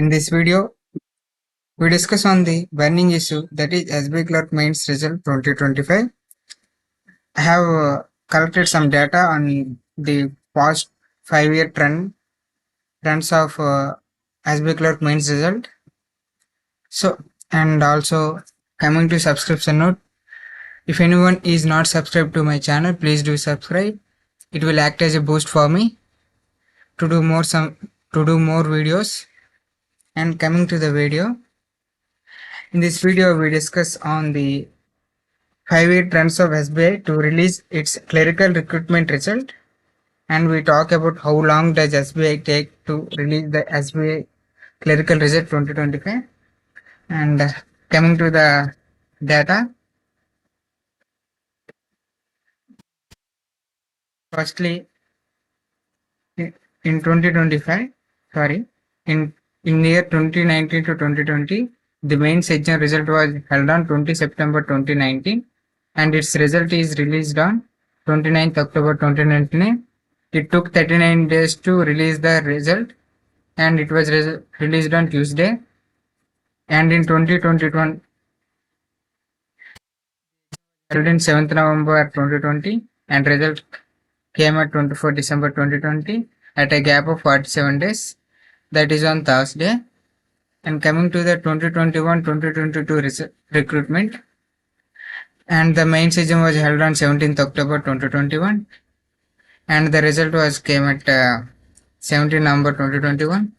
In this video, we discuss on the burning issue, that is SBI Clerk Mains result 2025. I have collected some data on the past 5-year trends of SBI Clerk Mains result. So, and also coming to subscription note, if anyone is not subscribed to my channel, please do subscribe. It will act as a boost for me to do more videos. And coming to the video, in this video we discuss on the 5-year trends of SBI to release its clerical recruitment result, and we talk about how long does SBI take to release the SBI clerical result 2025. And coming to the data, firstly in 2025, in the year 2019 to 2020, the mains exam result was held on 20 September 2019 and its result is released on 29th October 2019. It took 39 days to release the result and it was released on Tuesday. And in 2021, held in 7th November 2020 and result came at 24 December 2020 at a gap of 47 days, that is on Thursday. And coming to the 2021-2022 recruitment, and the main exam was held on 17th October 2021 and the result came at 17 November 2021.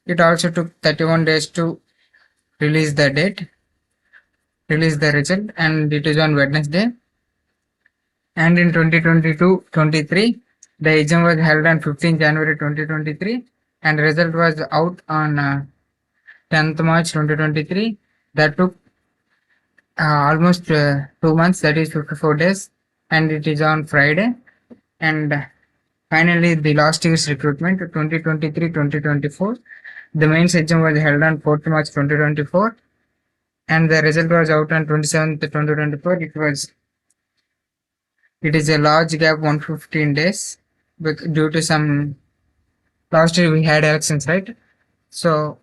It also took 31 days to release the result, and it is on Wednesday. And in 2022-23, the exam was held on 15 January 2023 and result was out on 10th March 2023. That took almost 2 months, that is 54 days, and it is on Friday. And finally, the last year's recruitment 2023-2024, the mains exam was held on 4th March 2024 and the result was out on 27th 2024. It is a large gap, 115 days, but due to some last year we had elections, right? So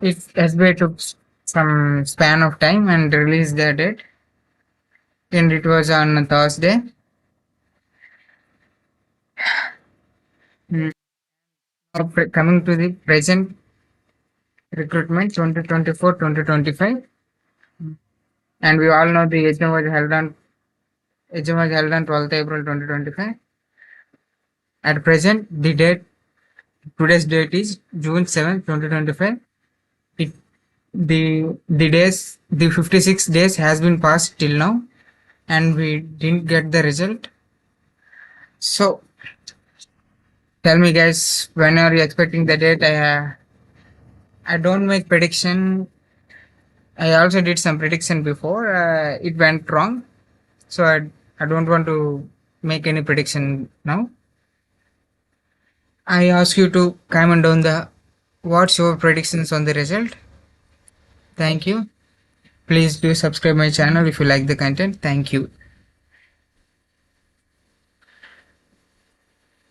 if SBI took some span of time and released the date, and it was on Thursday. Coming to the present recruitment 2024-2025, and we all know the exam was held on 12th April 2025. At present, today's date is June 7th 2025. The 56 days has been passed till now and we didn't get the result. So tell me guys, when are you expecting the date? I don't make prediction. I also did some prediction before. It went wrong. So I don't want to make any prediction now. I ask you to comment down what's your predictions on the result. Thank you. Please do subscribe my channel if you like the content. Thank you.